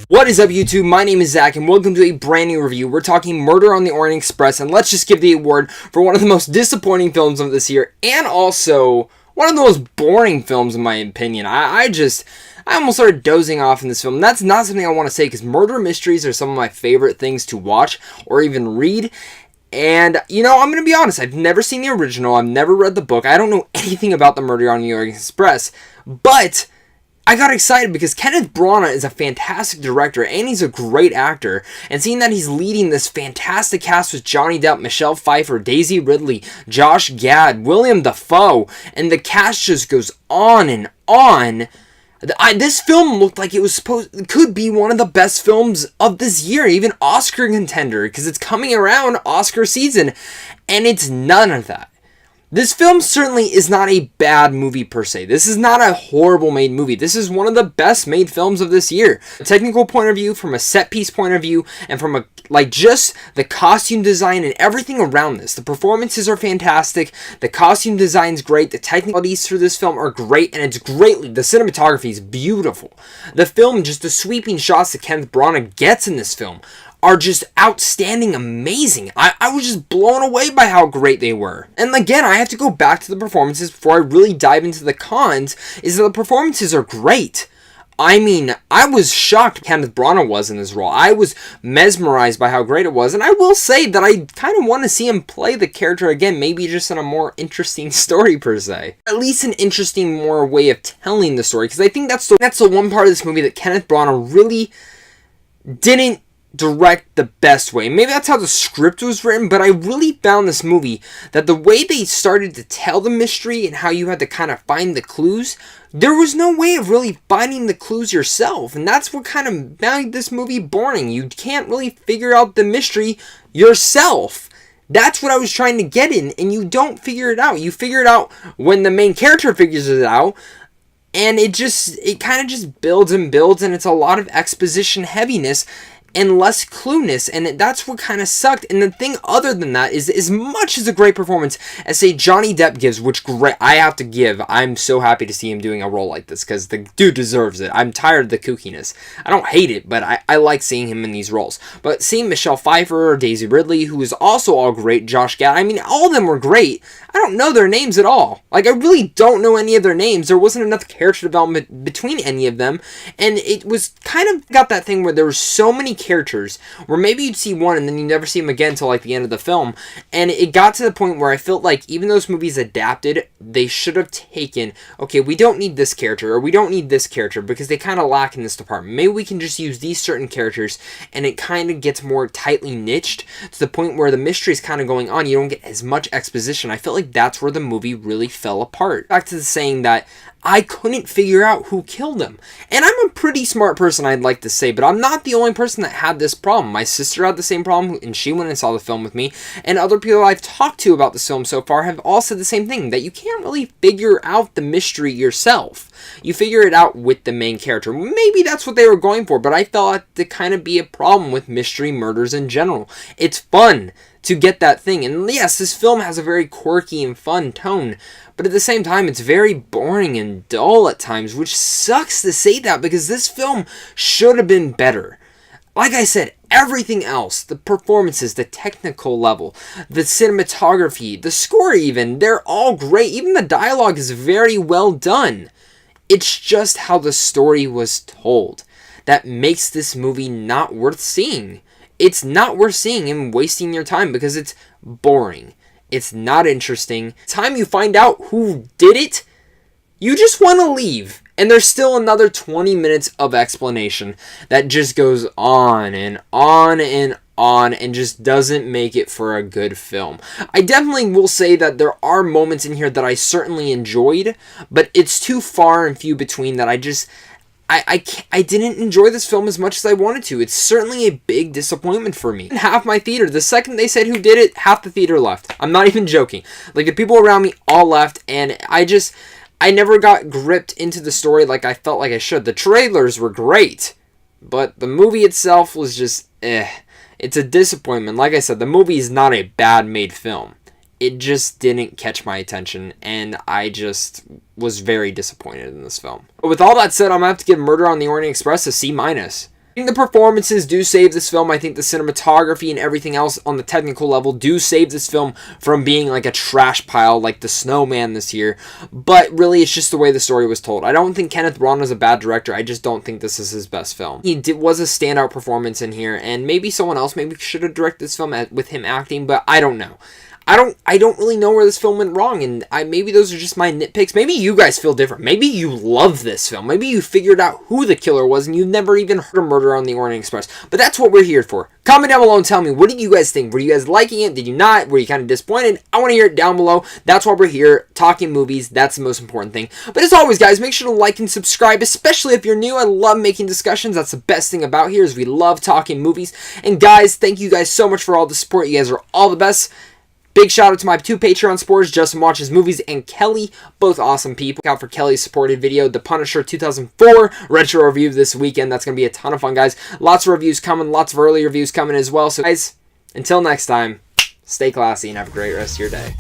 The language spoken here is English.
What is up, YouTube? My name is Zach, and welcome to a brand new review. We're talking Murder on the Orient Express, and let's just give the award for one of the most disappointing films of this year, and also one of the most boring films in my opinion. I almost started dozing off in this film. That's not something I want to say, because murder mysteries are some of my favorite things to watch or even read. And, I'm going to be honest, I've never seen the original, I've never read the book, I don't know anything about the Murder on the Orient Express, but I got excited because Kenneth Branagh is a fantastic director and he's a great actor, and seeing that he's leading this fantastic cast with Johnny Depp, Michelle Pfeiffer, Daisy Ridley, Josh Gad, William Dafoe, and the cast just goes on and on. This film looked like it could be one of the best films of this year, even Oscar contender, because it's coming around Oscar season, and it's none of that. This film certainly is not a bad movie per se. This is not a horrible made movie. This is one of the best made films of this year. From a technical point of view, from a set piece point of view, and from just the costume design and everything around this. The performances are fantastic. The costume design's great. The technicalities for this film are great, and the cinematography is beautiful. The film, just the sweeping shots that Kenneth Branagh gets in this film are just outstanding, amazing. I was just blown away by how great they were. And again, I have to go back to the performances before I really dive into the cons, is that the performances are great. I mean, I was shocked Kenneth Branagh was in this role. I was mesmerized by how great it was, and I will say that I kind of want to see him play the character again, maybe just in a more interesting story per se. At least an interesting more way of telling the story, because I think that's the one part of this movie that Kenneth Branagh really didn't direct the best way. Maybe that's how the script was written, but I really found this movie that the way they started to tell the mystery and how you had to kind of find the clues, there was no way of really finding the clues yourself, and that's what kind of made this movie boring. You can't really figure out the mystery yourself. That's what I was trying to get in, and you don't figure it out. You figure it out when the main character figures it out, and it kind of just builds and builds, and it's a lot of exposition heaviness and less clueness, and that's what kind of sucked. And the thing other than that is, as much as a great performance as, say, Johnny Depp gives, which great, I have to give, I'm so happy to see him doing a role like this, because the dude deserves it. I'm tired of the kookiness. I don't hate it, but I like seeing him in these roles. But seeing Michelle Pfeiffer or Daisy Ridley, who is also all great, Josh Gad, I mean, all of them were great. I don't know their names at all. I really don't know any of their names. There wasn't enough character development between any of them, and it was kind of got that thing where there were so many characters where maybe you'd see one and then you never see them again until the end of the film, and it got to the point where I felt like even though this movie's adapted, they should have taken, okay, we don't need this character or we don't need this character because they kind of lack in this department. Maybe we can just use these certain characters, and it kind of gets more tightly niched to the point where the mystery is kind of going on. You don't get as much exposition. I felt like that's where the movie really fell apart. Back to the saying that I couldn't figure out who killed him. And I'm a pretty smart person, I'd like to say, but I'm not the only person that had this problem. My sister had the same problem, and she went and saw the film with me, and other people I've talked to about this film so far have all said the same thing, that you can't really figure out the mystery yourself. You figure it out with the main character. Maybe that's what they were going for, but I felt that to kind of be a problem with mystery murders in general. It's fun to get that thing, and yes, this film has a very quirky and fun tone, but at the same time, it's very boring and dull at times, which sucks to say that because this film should have been better. Like I said, everything else, the performances, the technical level, the cinematography, the score even, they're all great. Even the dialogue is very well done. It's just how the story was told that makes this movie not worth seeing. It's not worth seeing and wasting your time because it's boring. It's not interesting. Time you find out who did it, you just want to leave. And there's still another 20 minutes of explanation that just goes on and on and on and just doesn't make it for a good film. I definitely will say that there are moments in here that I certainly enjoyed, but it's too far and few between that I didn't enjoy this film as much as I wanted to. It's certainly a big disappointment for me. Half my theater, the second they said who did it, half the theater left. I'm not even joking. The people around me all left, and I never got gripped into the story like I felt like I should. The trailers were great, but the movie itself was just, It's a disappointment. Like I said, the movie is not a bad made film. it just didn't catch my attention, and I just was very disappointed in this film. But with all that said, I'm going to have to give Murder on the Orient Express a C-. think the performances do save this film. I think the cinematography and everything else on the technical level do save this film from being like a trash pile like The Snowman this year. But really, it's just the way the story was told. I don't think Kenneth Branagh is a bad director. I just don't think this is his best film. Was a standout performance in here, and maybe someone else maybe should have directed this film with him acting, but I don't know. I don't really know where this film went wrong, and maybe those are just my nitpicks. Maybe you guys feel different. Maybe you love this film. Maybe you figured out who the killer was and you've never even heard of Murder on the Orient Express. But that's what we're here for. Comment down below and tell me, what did you guys think? Were you guys liking it? Did you not? Were you kind of disappointed? I want to hear it down below. That's why we're here, talking movies. That's the most important thing. But as always, guys, make sure to like and subscribe, especially if you're new. I love making discussions. That's the best thing about here is we love talking movies. And guys, thank you guys so much for all the support. You guys are all the best. Big shout out to my 2 Patreon supporters, Justin Watches Movies and Kelly, both awesome people. Look out for Kelly's supported video, The Punisher 2004 retro review this weekend. That's going to be a ton of fun, guys. Lots of reviews coming, lots of early reviews coming as well. So guys, until next time, stay classy and have a great rest of your day.